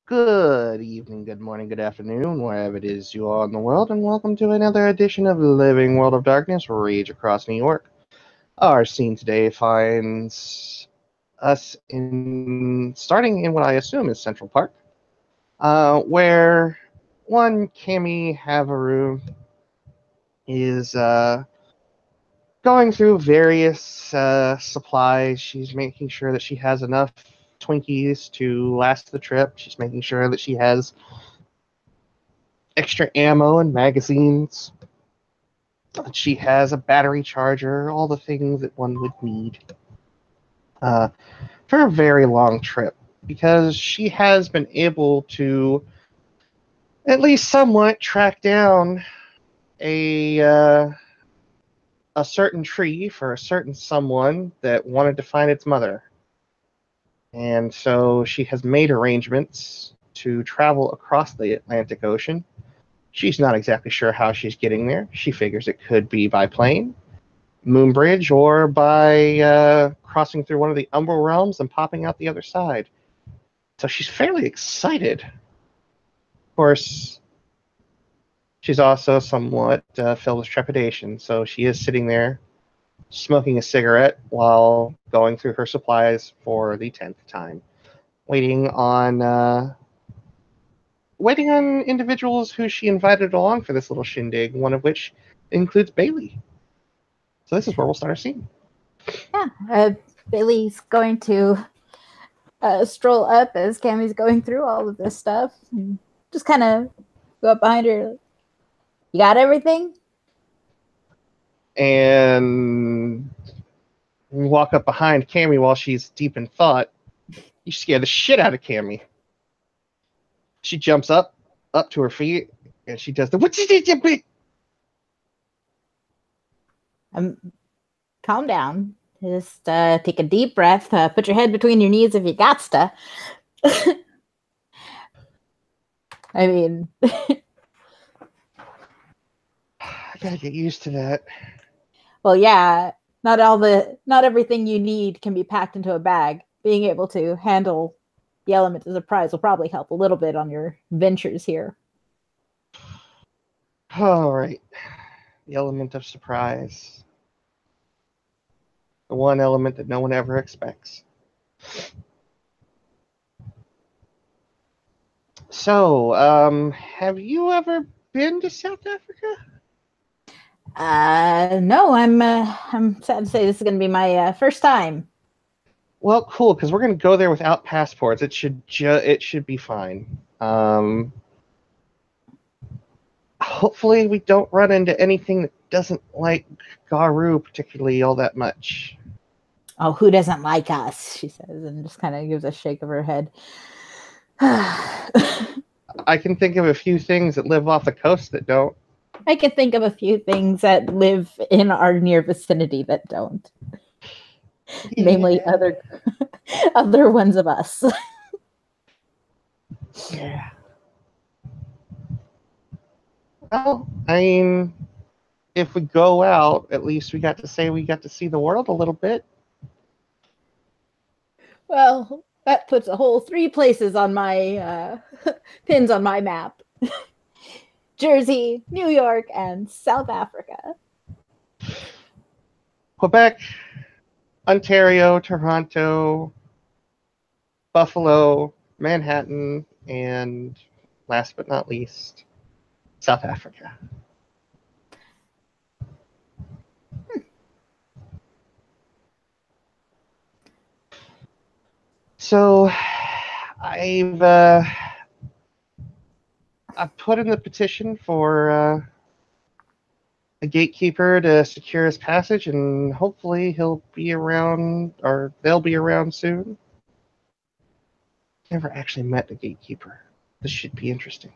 Good evening, good morning, good afternoon, wherever it is you are in the world, and welcome to another edition of Living World of Darkness, Rage Across New York. Our scene today finds us starting in what I assume is Central Park, where one Cammy Haveru is going through various supplies. She's making sure that she has enough Twinkies to last the trip. She's making sure that she has extra ammo and magazines. She has a battery charger, all the things that one would need uh, for a very long trip, because she has been able to at least somewhat track down a uh, a certain tree for a certain someone that wanted to find its mother. And so she has made arrangements to travel across the Atlantic Ocean. She's not exactly sure how she's getting there. She figures it could be by plane, moon bridge, or by crossing through one of the Umbral realms and popping out the other side. So she's fairly excited. Of course, she's also somewhat filled with trepidation. So she is sitting there smoking a cigarette while going through her supplies for the 10th time, waiting on individuals who she invited along for this little shindig, one of which includes Bailey. So this is where we'll start our scene. Yeah, Bailey's going to stroll up as Cammy's going through all of this stuff and just kind of go up behind her. You got everything? And walk up behind Cammy while she's deep in thought. You scare the shit out of Cammy. She jumps up to her feet, and she does the what's it? Calm down. Just take a deep breath. Put your head between your knees if you got to. I mean, I gotta get used to that. Well, yeah. Not everything you need can be packed into a bag. Being able to handle the element of surprise will probably help a little bit on your ventures here. All right. The element of surprise. The one element that no one ever expects. So, have you ever been to South Africa? No, I'm sad to say this is going to be my first time. Well, cool, because we're going to go there without passports. It should be fine. Hopefully we don't run into anything that doesn't like Garu particularly all that much. Oh, who doesn't like us? She says, and just kind of gives a shake of her head. I can think of a few things that live off the coast that don't. I can think of a few things that live in our near vicinity that don't. Yeah. Namely, other ones of us. Yeah. Well, I mean, if we go out, at least we got to say we got to see the world a little bit. Well, that puts a whole 3 places on my pins on my map. Jersey, New York, and South Africa. Quebec, Ontario, Toronto, Buffalo, Manhattan, and last but not least, South Africa. So I've put in the petition for a gatekeeper to secure his passage, and hopefully he'll be around, or they'll be around soon. Never actually met a gatekeeper. This should be interesting.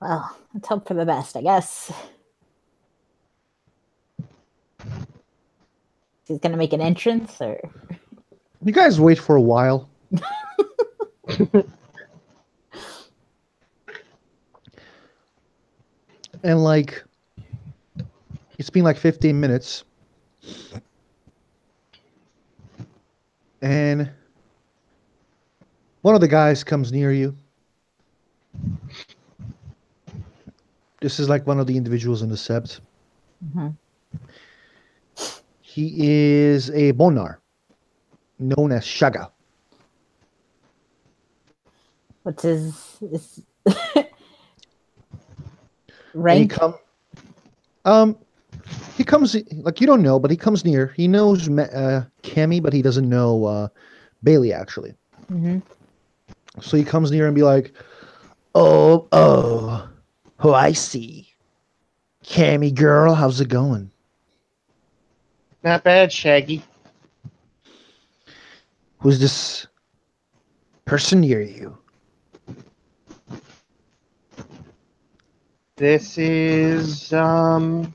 Well, let's hope for the best, I guess. He's gonna make an entrance, or you guys wait for a while. And like it's been like 15 minutes. and one of the guys comes near you. This is like one of the individuals in the sept. Hmm. He is a Bonar, known as Shaga. What's his And rank? um, he comes like you don't know, but he comes near. He knows Cammy, but he doesn't know Bailey actually. Hmm. So he comes near and be like, oh, I see. Cammy girl, how's it going? Not bad, Shaggy. Who's this person near you? This is my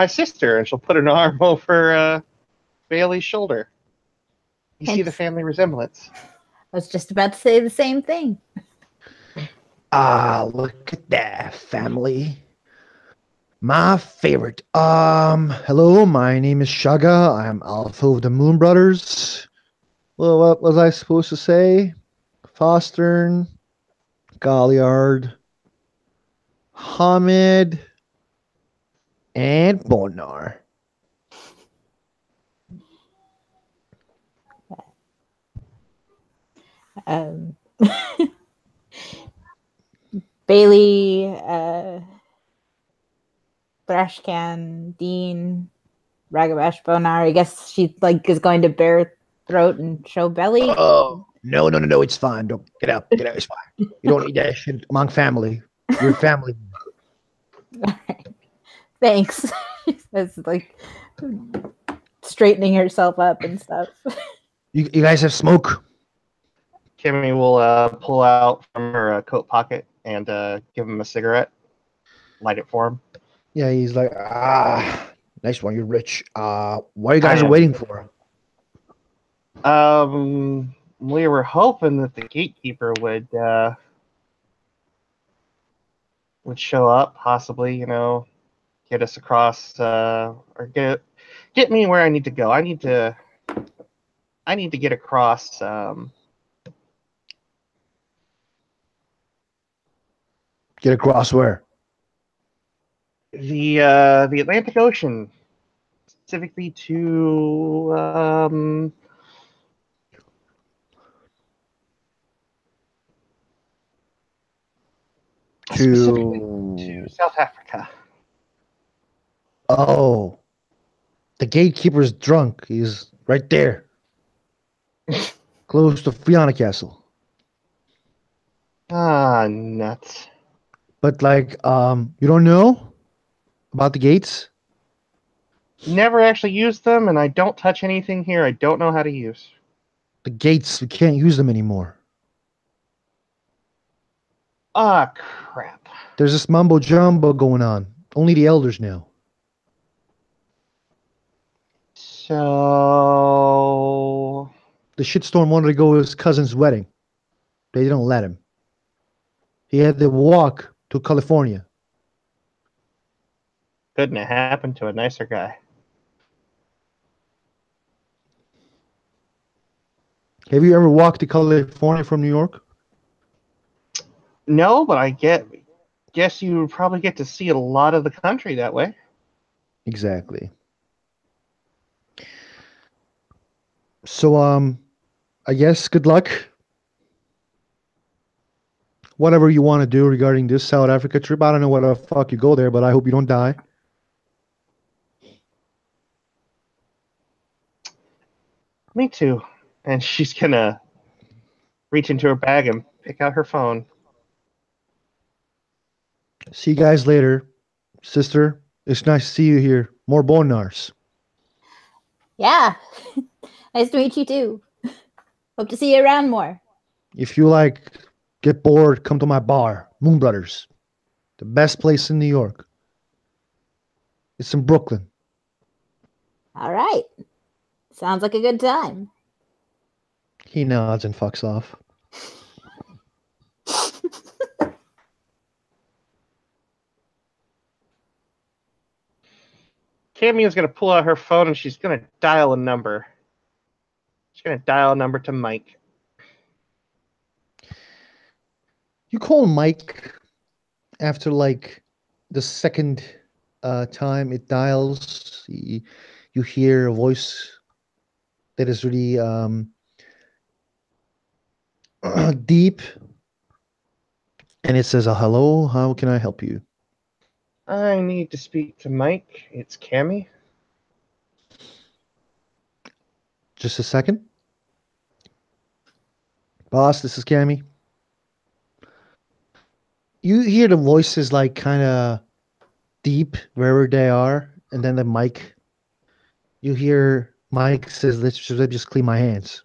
sister, and she'll put an arm over Bailey's shoulder. You see the Hence, family resemblance. I was just about to say the same thing. Ah, look at that family. My favorite. Hello, my name is Shaga. I'm Alpha of the Moon Brothers. Well, what was I supposed to say? Fostern, Galliard, Hamid, and Bonar. Um, Bailey, Thrashcan, Dean, Ragabash, Bonar. I guess she like is going to bare throat and show belly. Oh, no, it's fine. Don't get up, it's fine. You don't need that shit among family. You're family. Thanks. It's like straightening herself up and stuff. You guys have smoke? Kimmy will pull out from her coat pocket and give him a cigarette, light it for him. Yeah, he's like, nice one. You're rich. What are you guys waiting for? We were hoping that the gatekeeper would show up, possibly, get us across, or get me where I need to go. I need to get across. Get across where? The Atlantic Ocean, specifically to specifically to South Africa. Oh, the gatekeeper's drunk. He's right there, close to Fiona Castle. Ah, nuts. But like, you don't know about the gates? Never actually used them, and I don't touch anything here I don't know how to use. The gates, we can't use them anymore. Ah, crap. There's this mumbo jumbo going on. Only the elders know. So The shitstorm wanted to go to his cousin's wedding. They didn't let him. He had to walk to California. couldn't have happened to a nicer guy. Have you ever walked to California from New York? No, but guess you probably get to see a lot of the country that way. Exactly. So, I guess good luck. Whatever you want to do regarding this South Africa trip. I don't know what the fuck you go there, but I hope you don't die. Me too. And she's gonna reach into her bag and pick out her phone. See you guys later. Sister, it's nice to see you here. More Bonars. Yeah. Nice to meet you too. Hope to see you around more. If you get bored, come to my bar, Moon Brothers. The best place in New York. It's in Brooklyn. All right. Sounds like a good time. He nods and fucks off. Cameo's gonna pull out her phone and she's gonna dial a number. She's gonna dial a number to Mike. You call Mike after like the second time it dials. You hear a voice that is really deep, and it says, "Hello, how can I help you?" I need to speak to Mike. It's Cammy. Just a second, boss. This is Cammy. You hear the voices like kind of deep wherever they are, and then the mic. You hear Mike says, "Let me just clean my hands,"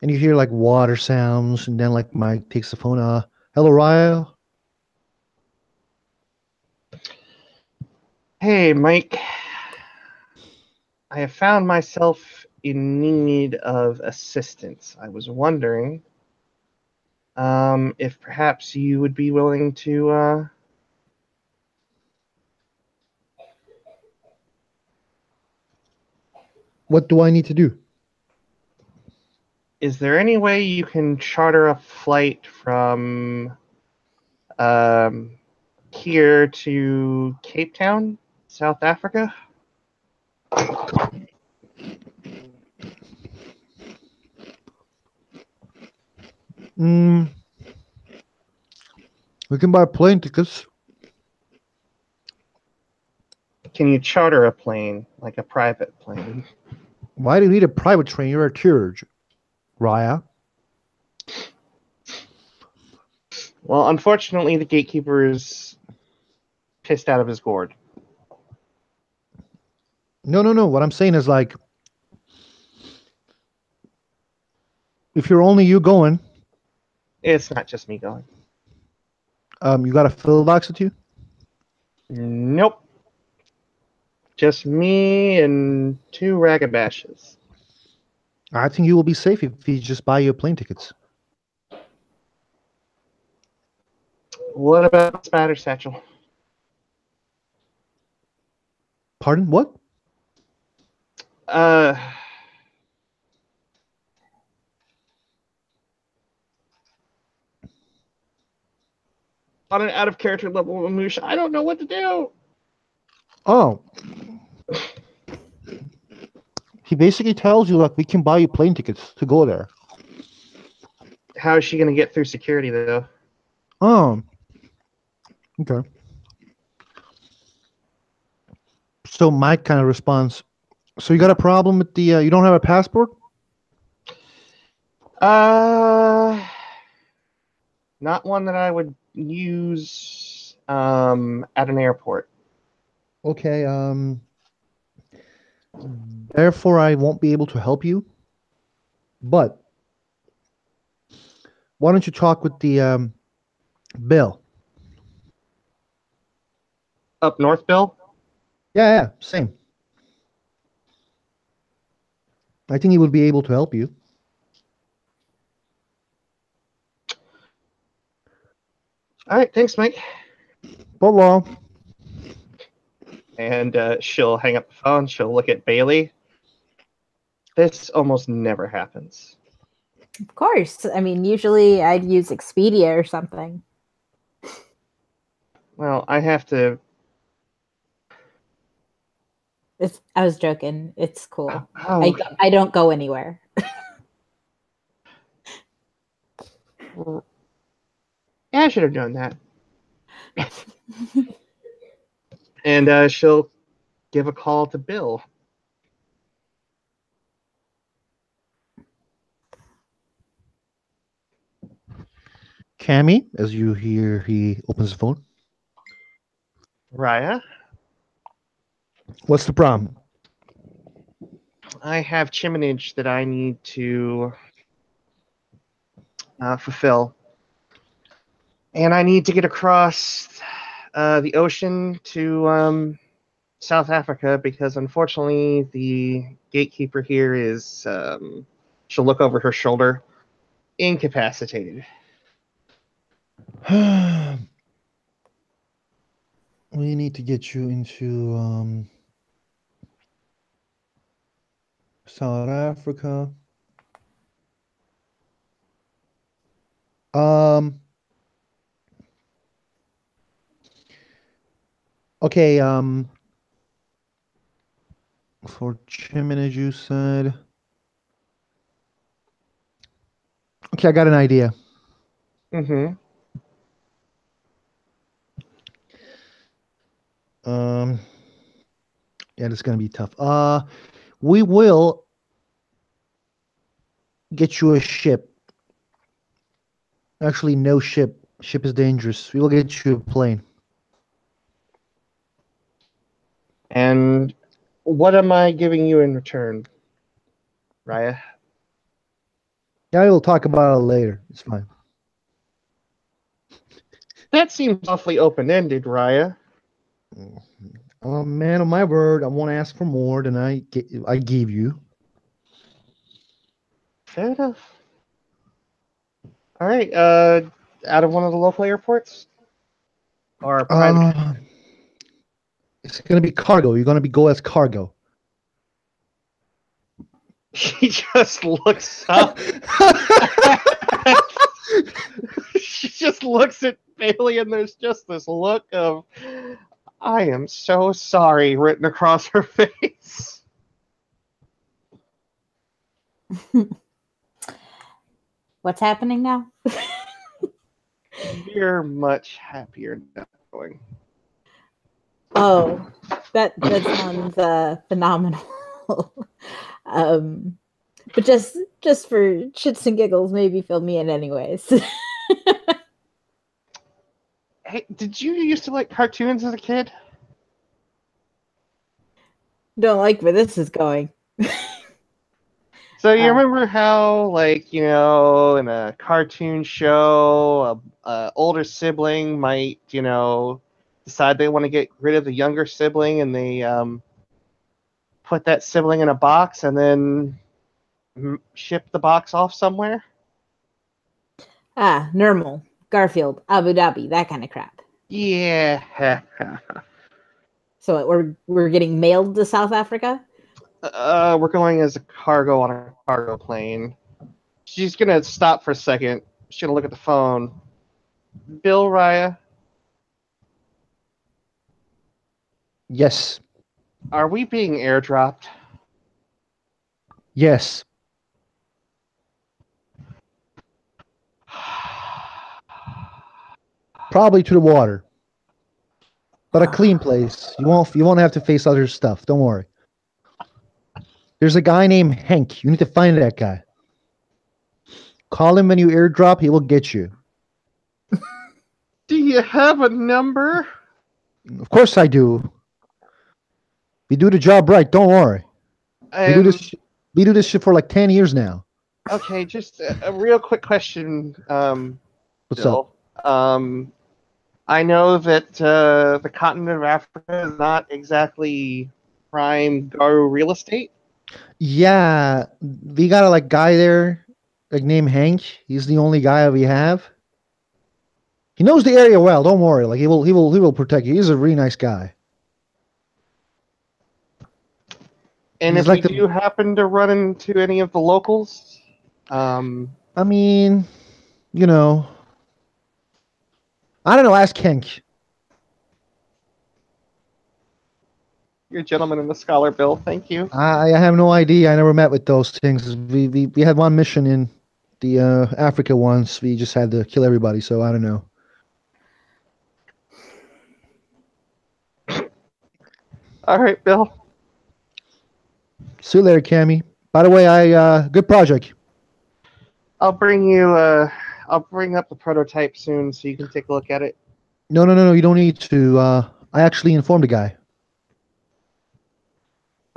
and you hear like water sounds, and then like Mike takes the phone. Hello, Raya. Hey, Mike. I have found myself in need of assistance. I was wondering if perhaps you would be willing to. What do I need to do? Is there any way you can charter a flight from um, here to Cape Town, South Africa? Mm, we can buy plane tickets. Can you charter a plane, like a private plane? Why do you need a private train? You're a church, Raya. Well, unfortunately, the gatekeeper is pissed out of his gourd. No. What I'm saying is like, if you're only you going, It's not just me going. you got a fill box with you. Nope. Just me and two ragabashes. I think you will be safe if you just buy your plane tickets. What about Spatter Satchel? Pardon? What? Uh, on an out of character level, Moosh, I don't know what to do. Oh, he basically tells you like we can buy you plane tickets to go there. How is she going to get through security, though? Oh, okay. So Mike kind of responds. So you got a problem with the? You don't have a passport? Uh, not one that I would use at an airport. Okay. Therefore, I won't be able to help you. But why don't you talk with the Bill? Up north, Bill? Yeah, same. I think he would be able to help you. All right, thanks, Mike. But And she'll hang up the phone. She'll look at Bailey. This almost never happens. Of course. I mean, usually I'd use Expedia or something. Well, I have to. I was joking. It's cool. Oh, I don't go anywhere. yeah, I should have done that. And she'll give a call to Bill. Cammy, as you hear, he opens the phone. Raya, What's the problem? I have chiminage that I need to fulfill. And I need to get across the ocean to South Africa because unfortunately the gatekeeper here is, she'll look over her shoulder, incapacitated. We need to get you into South Africa. Um. Okay. For Chimney, you said. Okay, I got an idea. Mm-hmm. Um. Yeah, this is gonna be tough. We will get you a ship. Actually, no ship. Ship is dangerous. We will get you a plane. And what am I giving you in return, Raya? Yeah, we'll talk about it later. It's fine. That seems awfully open-ended, Raya. Man of my word, I won't ask for more than I gave you. Fair enough. All right. Out of one of the local airports or a private. Uh, it's gonna be cargo. You're gonna be go as cargo. She just looks up. She just looks at Bailey, and there's just this look of "I am so sorry" written across her face. What's happening now? You're much happier now going. Oh, that sounds phenomenal. But just for shits and giggles, maybe fill me in anyways. Hey, did you used to like cartoons as a kid? Don't like where this is going. So you remember how, like, you know, in a cartoon show, a older sibling might, you know, decide they want to get rid of the younger sibling, and they put that sibling in a box and then ship the box off somewhere? Normal, Garfield, Abu Dhabi, that kind of crap. Yeah. So we're getting mailed to South Africa? We're going as a cargo on a cargo plane. She's gonna stop for a second. She's gonna look at the phone. Bill, Raya, Yes. are we being airdropped? Yes. Probably to the water. But a clean place. You won't have to face other stuff. Don't worry. There's a guy named Hank. You need to find that guy. Call him when you airdrop. He will get you. Do you have a number? Of course I do. We do the job right. Don't worry. We do this. We do this shit for like 10 years now. Okay, just a real quick question, What's Bill. up? I know that the continent of Africa is not exactly prime Garu real estate. Yeah, we got a like guy there, like named Hank. He's the only guy we have. He knows the area well. Don't worry. Like he will protect you. He's a really nice guy. And He's if like we do happen to run into any of the locals, I mean, you know, I don't know. Ask Hank. you're a gentleman and a scholar, Bill. Thank you. I have no idea. I never met with those things. We had one mission in the Africa once. We just had to kill everybody. So I don't know. All right, Bill. See you later, Cammy. By the way, good project. I'll bring up the prototype soon so you can take a look at it. No. You don't need to. I actually informed the guy.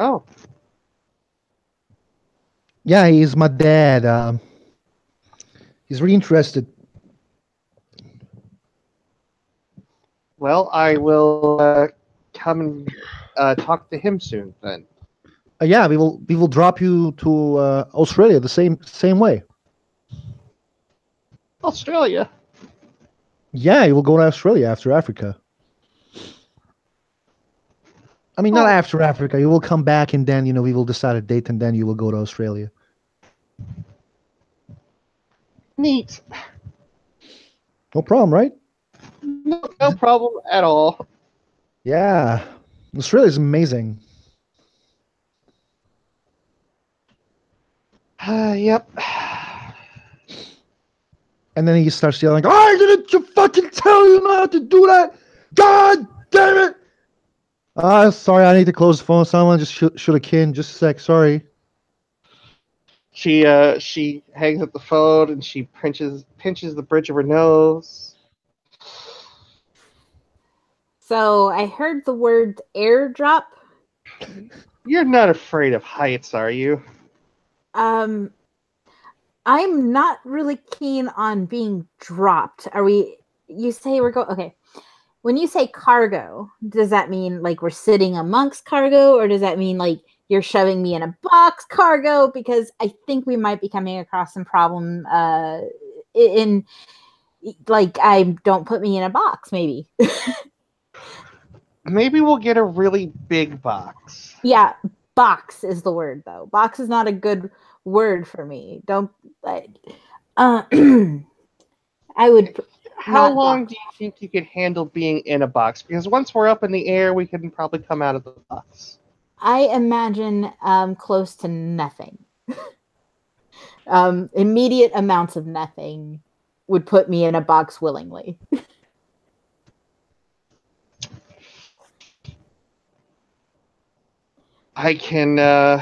Oh. Yeah, he's my dad. He's really interested. Well, I will come and talk to him soon then. Yeah, we will drop you to Australia the same way. Australia. Yeah, you will go to Australia after Africa. I mean, not after Africa. You will come back and then we will decide a date and then you will go to Australia. Neat. No problem, right? No problem at all. Yeah. This really is amazing. Yep. And then he starts yelling, I didn't fucking tell you not to do that! God damn it! Sorry, I need to close the phone. Someone just shoot a kid. Just a sec, sorry. She hangs up the phone and she pinches the bridge of her nose. So I heard the word airdrop. You're not afraid of heights, are you? I'm not really keen on being dropped. Are we? You say we're going. Okay. When you say cargo, does that mean like we're sitting amongst cargo, or does that mean like you're shoving me in a box cargo? Because I think we might be coming across some problem in like I don't put me in a box, maybe. Maybe we'll get a really big box. Yeah, box is the word though. Box is not a good word for me. Don't like. I would. How long do you think you could handle being in a box? Because once we're up in the air, we can probably come out of the box. I imagine close to nothing. Immediate amounts of nothing would put me in a box willingly. I can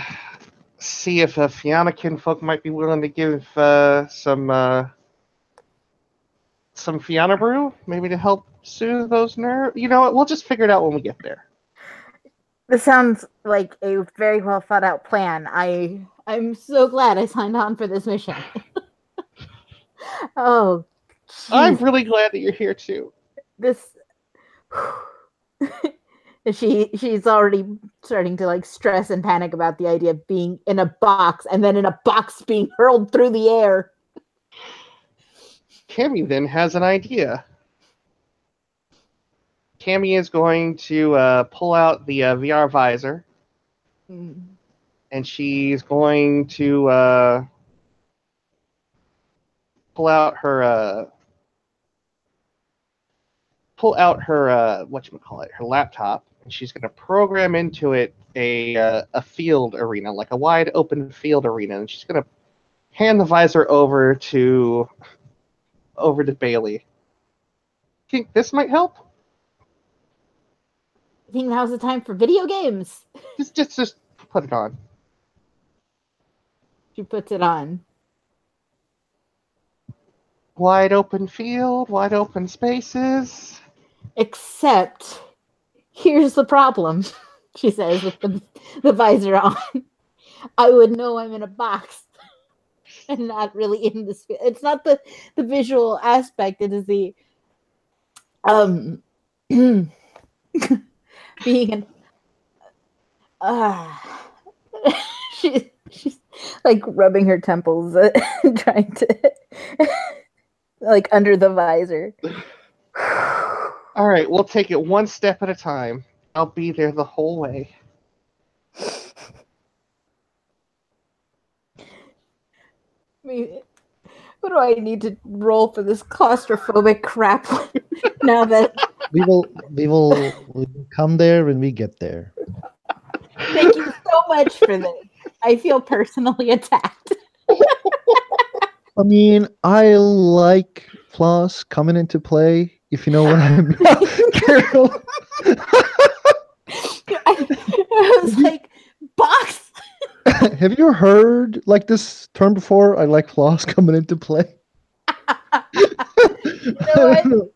see if Fianna kinfolk might be willing to give some Fianna brew, maybe to help soothe those nerves. You know what? We'll just figure it out when we get there. This sounds like a very well thought out plan. I'm so glad I signed on for this mission. Oh, geez. I'm really glad that you're here too. This she's already starting to like stress and panic about the idea of being in a box and then in a box being hurled through the air. Cammy then has an idea. Cammy is going to pull out the VR visor, and she's going to pull out her whatchamacallit, her laptop, and she's going to program into it a field arena, like a wide open field arena, and she's going to hand the visor over to Bailey. Think this might help? I think now's the time for video games. Just put it on. She puts it on. Wide open field, wide open spaces. Except, here's the problem, she says with the visor on. I would know I'm in a box and not really in this. It's not the visual aspect. It is the being an she's like rubbing her temples trying to like under the visor. All right, we'll take it one step at a time. I'll be there the whole way. What do I need to roll for this claustrophobic crap now that we will come there when we get there. Thank you so much for this. I feel personally attacked. I mean, I like Floss coming into play, if you know what I mean. Carol. I was like, box. Have you heard like this term before? I like Floss coming into play. You know what?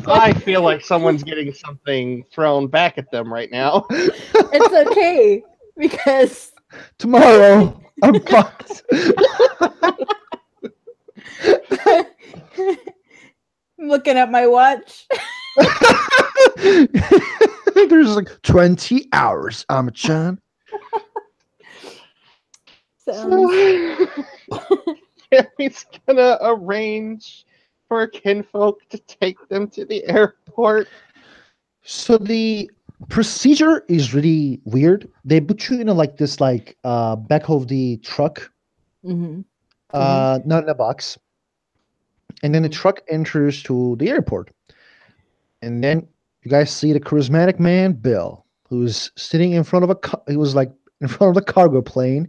I feel like someone's getting something thrown back at them right now. It's okay, because tomorrow I'm fucked. I'm looking at my watch. There's like 20 hours, Amachan. He's gonna arrange for kinfolk to take them to the airport. So the procedure is really weird. They put you in like this back of the truck, not in a box, And then the Mhm. truck enters to the airport. And then you guys see the charismatic man, Bill, who's sitting in front of he was like in front of the cargo plane.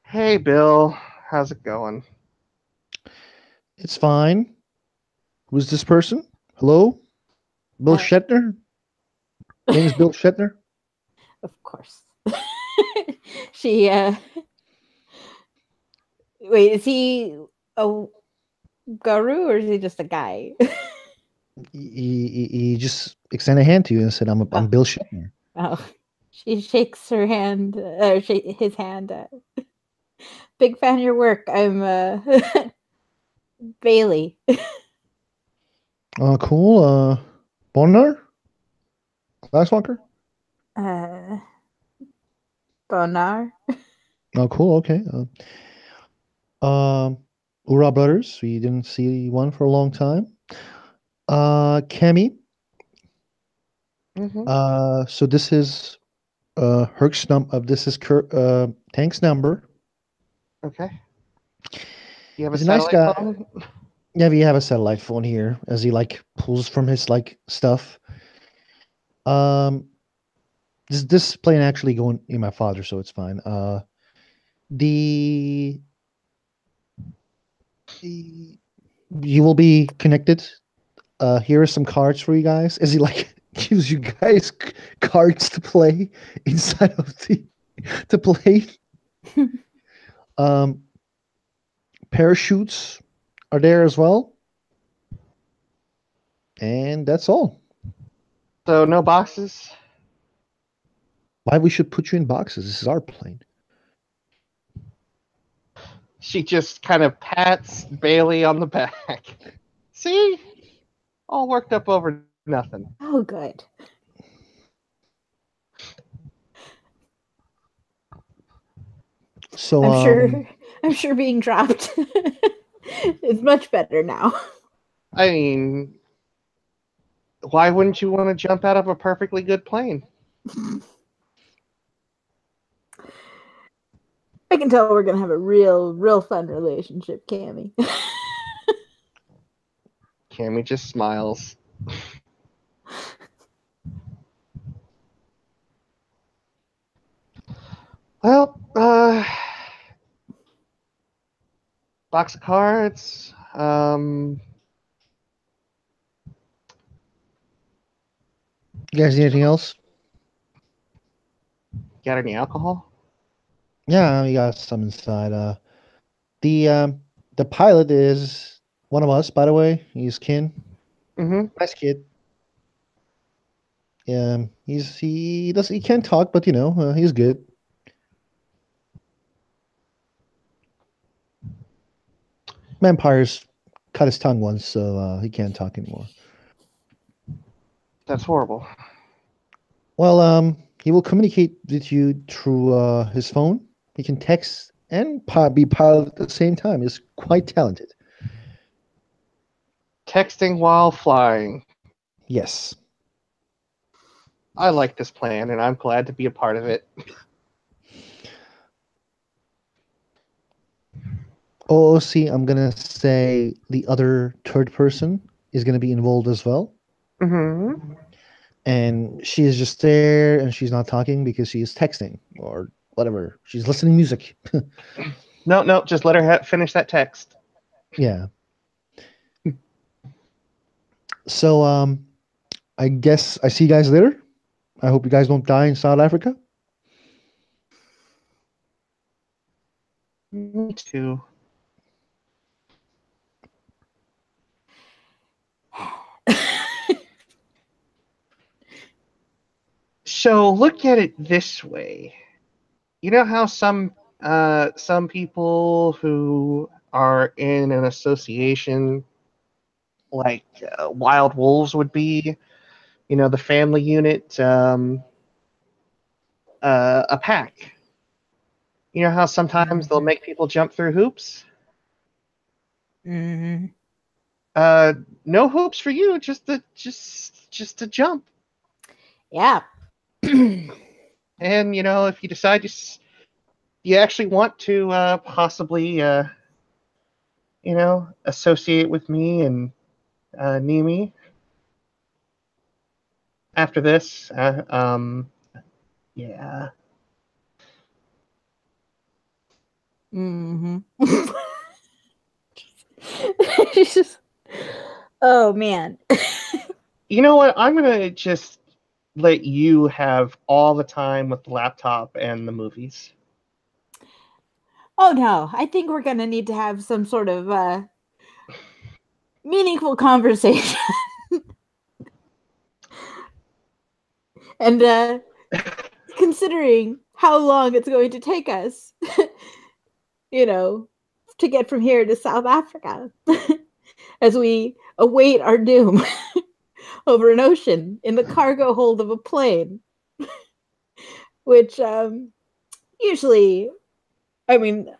Hey, Bill. How's it going? It's fine. Who's this person? Hello? Bill Uh, Shatner? Name is Bill Shatner? of course. She wait, is he a guru or is he just a guy? He just extended a hand to you and said, I'm Oh, Bill Shatner. oh. She shakes her hand, or his hand. Big fan of your work. I'm Bailey. Cool. Bonner? Glasswalker? Uh, Bonar. Oh, cool. Okay. Ura Brothers. We didn't see one for a long time. Kemi. Mm-hmm. So this is Herc's this is Tank's number. Okay. You have a He's a nice satellite guy. phone? Yeah, we have a satellite phone here as he like pulls from his like stuff. Um, this plane actually going in my father, so it's fine. The, the you will be connected. Here are some cards for you guys. As he like gives you guys cards to play inside of the plane. Um, parachutes are there as well, and that's all. So no boxes? Why we should put you in boxes? This is our plane. She just kind of pats Bailey on the back. See? All worked up over nothing. Oh, good. So I'm sure. I'm sure being dropped is much better now. I mean, why wouldn't you want to jump out of a perfectly good plane? I can tell we're gonna have a real fun relationship, Cammy. Cammy just smiles. Well, box of cards. you guys need anything else? Got any alcohol? Yeah, we got some inside. The um, the pilot is one of us, by the way. He's Kin. Mm-hmm. Nice kid. He can't talk, but he's good. Vampires cut his tongue once, so he can't talk anymore. That's horrible. Well, he will communicate with you through his phone. He can text and be pilot at the same time. He's quite talented. Texting while flying. Yes. I like this plan, and I'm glad to be a part of it. OOC, I'm gonna say the other third person is gonna be involved as well. Mm-hmm. And she is just there and she's not talking because she is texting or whatever. She's listening to music. No, just let her finish that text. Yeah. So I guess I see you guys later. I hope you guys don't die in South Africa. Me too. So look at it this way. You know how some people who are in an association like Wild Wolves would be, the family unit, a pack. You know how sometimes they'll make people jump through hoops? Mm-hmm. Uh, no hoops for you, just a jump. Yeah. And if you decide you actually want to possibly, associate with me and Nimi after this? Yeah. Mm-hmm. She's just, oh man. You know what? I'm gonna just let you have all the time with the laptop and the movies. Oh no, I think we're gonna need to have some sort of meaningful conversation. And considering how long it's going to take us, you know, to get from here to South Africa as we await our doom over an ocean in the cargo hold of a plane, which usually, I mean,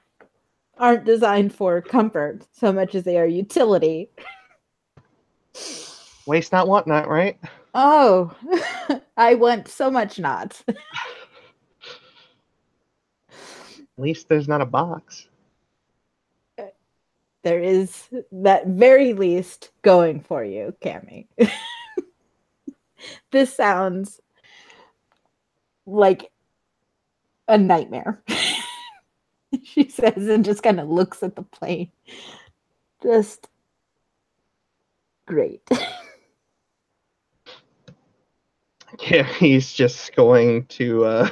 aren't designed for comfort so much as they are utility. Waste not, want not, right? Oh, I want so much not. At least there's not a box. There is that very least going for you, Cammy. This sounds like a nightmare. She says and just kind of looks at the plane. Just great. Yeah, he's just going to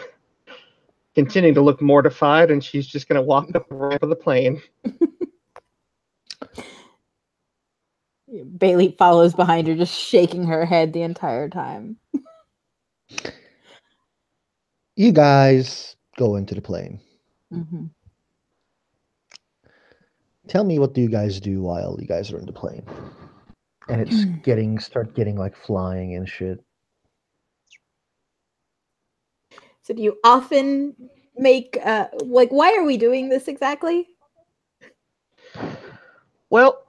continue to look mortified, and she's just going to walk up the ramp of the plane. Bailey follows behind her, just shaking her head the entire time. You guys go into the plane. Mm-hmm. Tell me, what do you guys do while you guys are in the plane? And it's start getting like flying and shit. So do you often make like, why are we doing this exactly? Well,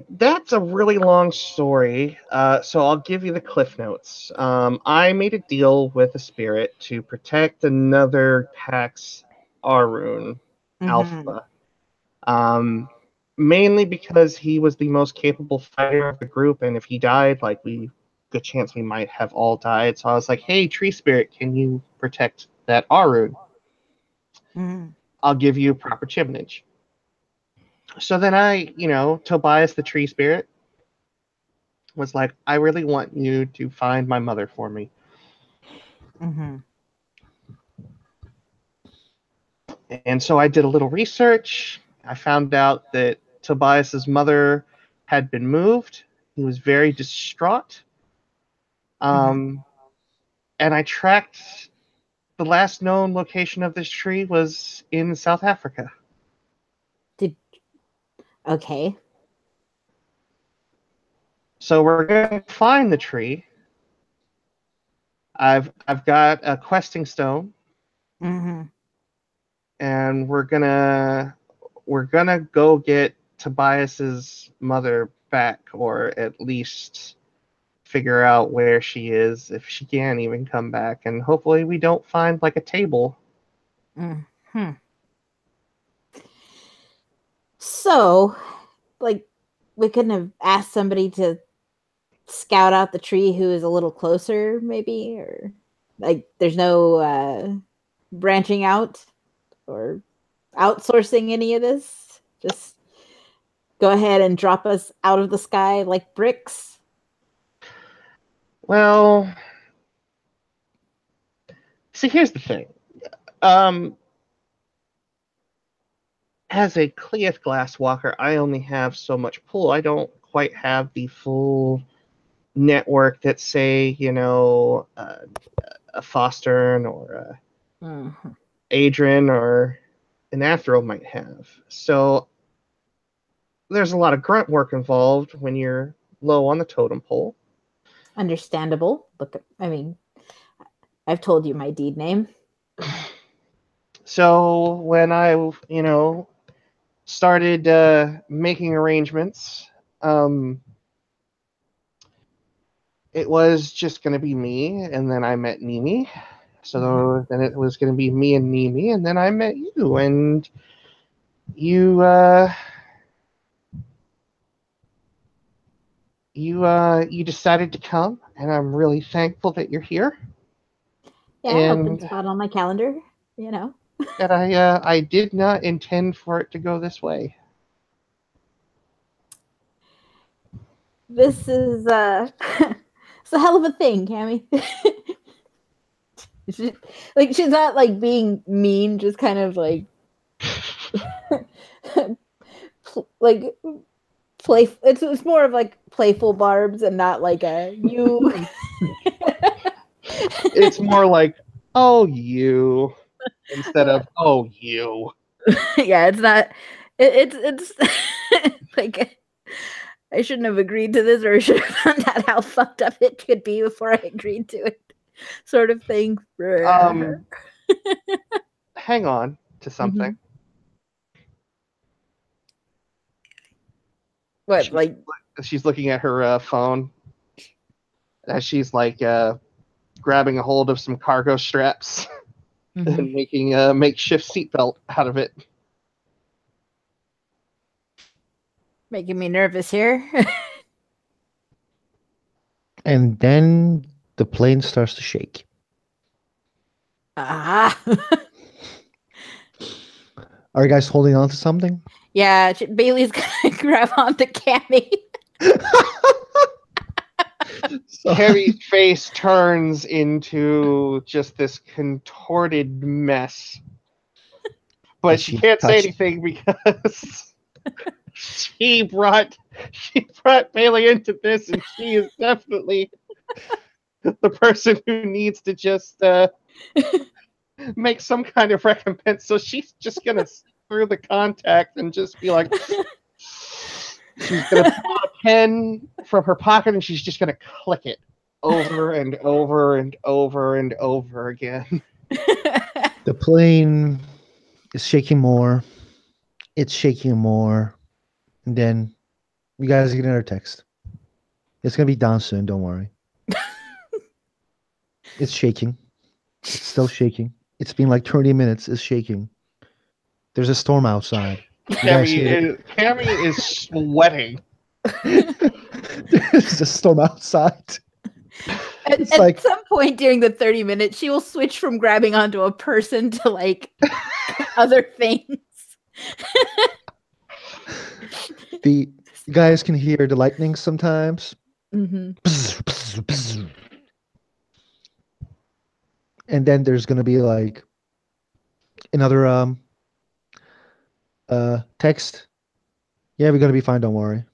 that's a really long story, so I'll give you the cliff notes. I made a deal with a spirit to protect another Pax Arun Alpha, mainly because he was the most capable fighter of the group, and if he died, like, good chance we might have all died. So I was like, hey, tree spirit, can you protect that Arun? I'll give you proper chimnage. So then Tobias the tree spirit was like, I really want you to find my mother for me. And so I did a little research. I found out that Tobias's mother had been moved. He was very distraught. And I tracked the last known location of this tree was in South Africa. Okay. So we're going to find the tree. I've got a questing stone. And we're gonna go get Tobias's mother back, or at least figure out where she is, if she can even come back, and hopefully we don't find like a table. So, like, we couldn't have asked somebody to scout out the tree who is a little closer, maybe, or like there's no branching out or outsourcing any of this. Just go ahead and drop us out of the sky like bricks. Well, see, here's the thing. As a Cleith Glasswalker, I only have so much pull. I don't quite have the full network that, say, a Fostern or a Adrian or an Athro might have. So there's a lot of grunt work involved when you're low on the totem pole. Understandable. Look, I mean, I've told you my deed name. So when I, started making arrangements, it was just going to be me, and then I met Nimi. So then it was going to be me and Mimi, and then I met you, and you you decided to come, and I'm really thankful that you're here. Yeah, open And spot on my calendar, you know. and I did not intend for it to go this way. This is it's a hell of a thing, Cammy. She's not like being mean, just kind of like like play. It's more of like playful barbs and not like a you. It's more like, oh, you, instead of, oh, you. Yeah, it's not. It's like I shouldn't have agreed to this, or I should have found out how fucked up it could be before I agreed to it, sort of thing. Hang on to something. What, like? She's looking at her phone as she's like grabbing a hold of some cargo straps and making a makeshift seatbelt out of it. Making me nervous here. And then the plane starts to shake. Ah. Are you guys holding on to something? Yeah, Bailey's gonna grab onto Cammy. Carrie's face turns into just this contorted mess. But she can't say anything because she brought Bailey into this, and she is definitely the person who needs to just make some kind of recompense. So she's just gonna through the contact and just be like, she's gonna pull a pen from her pocket and she's just gonna click it over and over and over and over again. The plane is shaking more. It's shaking more. And then you guys get another text. It's gonna be down soon, don't worry. It's shaking. It's still shaking. It's been like 30 minutes. It's shaking. There's a storm outside. Cammy is sweating. There's a storm outside. At some point during the 30 minutes, she will switch from grabbing onto a person to like other things. You guys can hear the lightning sometimes. And then there's gonna be like another text. Yeah, we're gonna be fine, don't worry.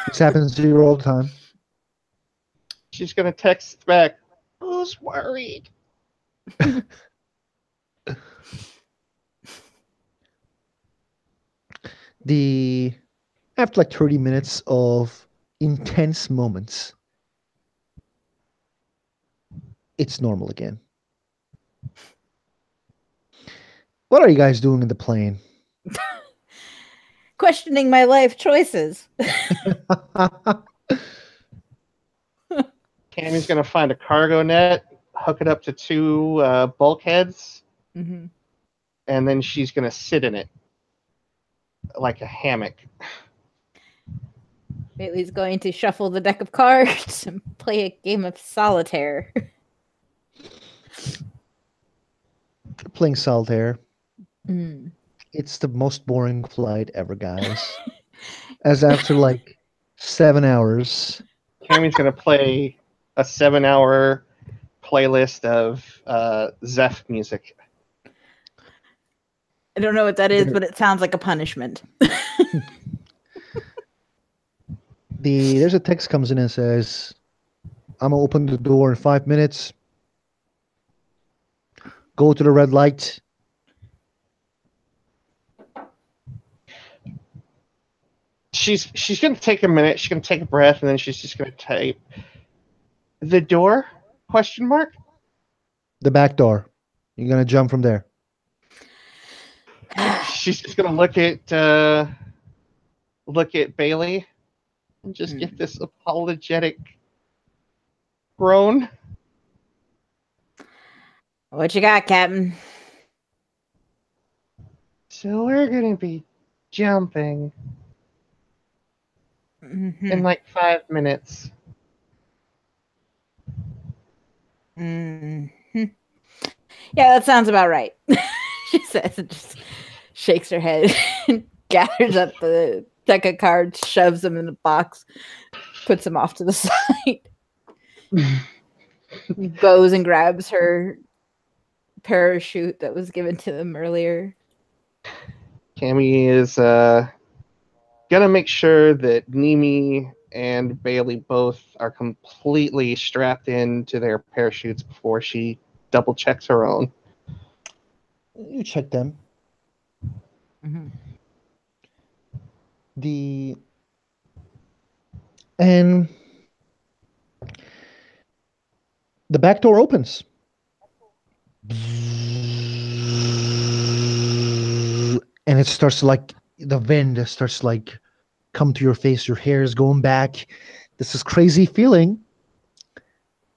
This happens to you all the time. She's gonna text back, who's worried? After like 30 minutes of intense moments, it's normal again. What are you guys doing in the plane? Questioning my life choices. Cammy's gonna find a cargo net, hook it up to two bulkheads, and then she's gonna sit in it like a hammock. Bailey's going to shuffle the deck of cards and play a game of solitaire. Playing solitaire. It's the most boring flight ever, guys. As after like 7 hours, Cammy's gonna play a 7-hour playlist of Zeph music. I don't know what that is, but it sounds like a punishment. There's a text comes in and says, I'm gonna open the door in 5 minutes. Go to the red light. She's gonna take a minute, she's gonna take a breath, and then she's just gonna type the door ? The back door. You're gonna jump from there. She's just gonna look at Bailey and just give this apologetic groan. What you got, Captain? So we're gonna be jumping in like 5 minutes. Yeah, that sounds about right. She says and just shakes her head and gathers up the deck of cards, shoves them in the box, puts them off to the side. Goes and grabs her parachute that was given to them earlier. Cammy is gonna make sure that Nimi and Bailey both are completely strapped into their parachutes before she double checks her own. You check them. Mm-hmm. And the back door opens. And it starts to like the wind starts to like come to your face. Your hair is going back. This is crazy feeling.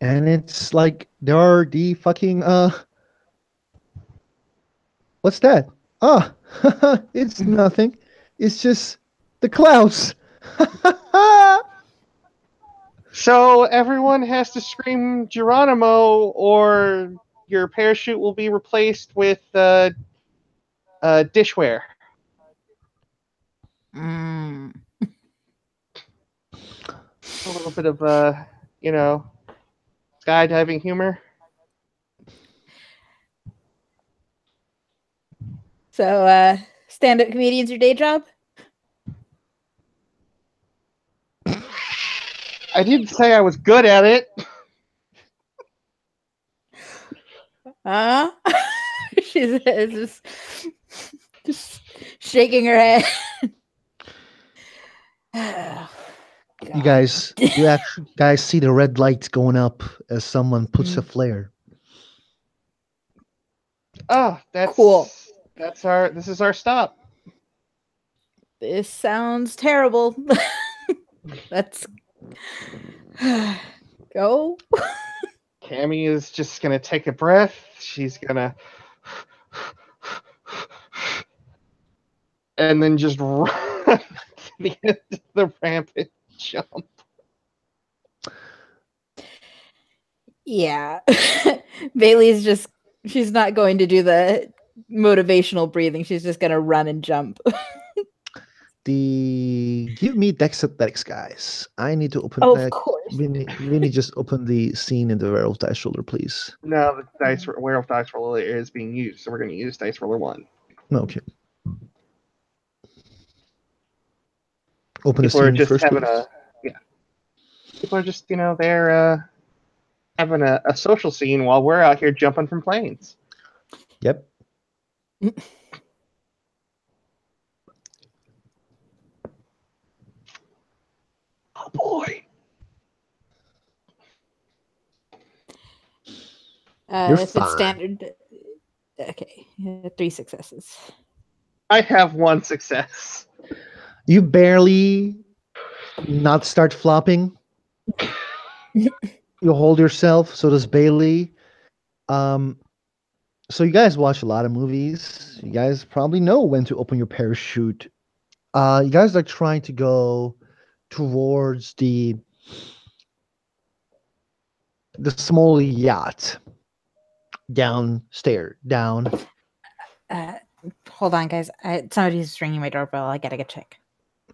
And it's like there are the fucking what's that? Ah, it's nothing. It's just the clouds. So everyone has to scream Geronimo, or your parachute will be replaced with dishware. Mm. A little bit of skydiving humor. So, stand-up comedian's your day job? I didn't say I was good at it. She's just shaking her head. You guys see the red lights going up as someone puts a flare. Oh, that's cool. This is our stop. This sounds terrible. Let's go. Cammy is just gonna take a breath. She's gonna and then just run to the end of the ramp and jump. Yeah. Bailey's she's not going to do the motivational breathing. She's just going to run and jump. Give me Dex Athletics, guys. I need to open Of course. Vinny, just open the scene in the Werewolf Dice Roller, please. No, the Werewolf Dice Roller is being used, so we're going to use Dice Roller 1. Okay. Open People the are scene just first, having please. People are just, they're having a social scene while we're out here jumping from planes. Yep. Oh boy. You're if fine. it's standard. Okay. 3 successes. I have 1 success. You barely not start flopping. You hold yourself, so does Bailey. So you guys watch a lot of movies. You guys probably know when to open your parachute. You guys are trying to go towards the small yacht down. Hold on, guys. Somebody's ringing my doorbell. I gotta get check.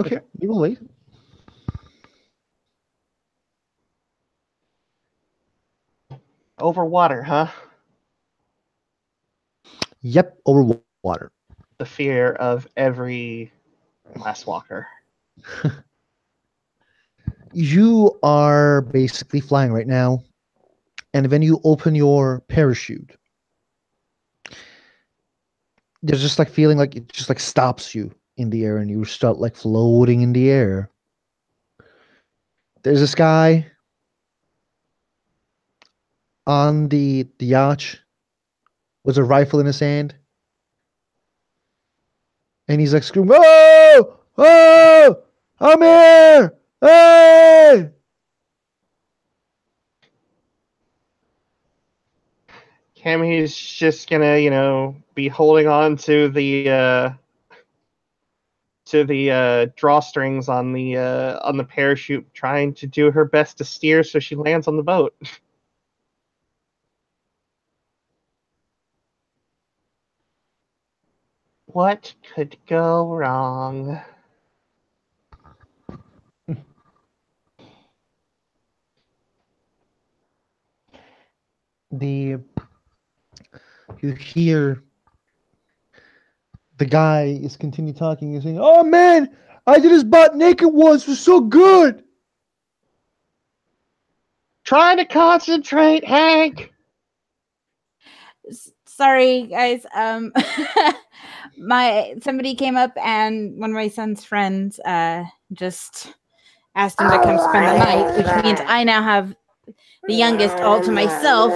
Okay, you will wait. Over water, huh? Yep, over water. The fear of every glass walker. You are basically flying right now, and when you open your parachute, there's just like feeling like it just like stops you in the air, and you start like floating in the air. There's this guy on the yacht with a rifle in his hand, and he's like screaming, "Oh! Oh! I'm here! Hey!" Cammy's just gonna, be holding on to the drawstrings on the parachute, trying to do her best to steer so she lands on the boat. What could go wrong? You hear the guy is continue talking and saying, "Oh man, I did his butt naked once. It was so good." Trying to concentrate, Hank. Sorry, guys. Somebody came up and one of my son's friends just asked him to come spend the night, which means I now have the youngest all to myself.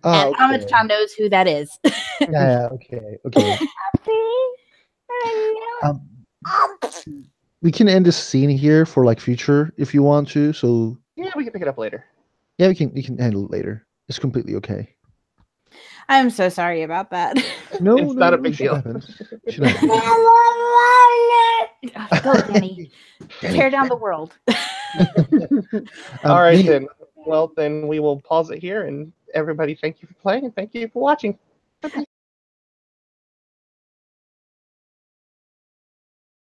And Amit-chan knows who that is. Okay. We can end this scene here for like future if you want to. So yeah, we can pick it up later. Yeah, we can handle it later. It's completely okay. I'm so sorry about that. No, it's not a big deal. Go, Danny. Tear down the world. All right, then. Well, then we will pause it here, and everybody, thank you for playing, and thank you for watching.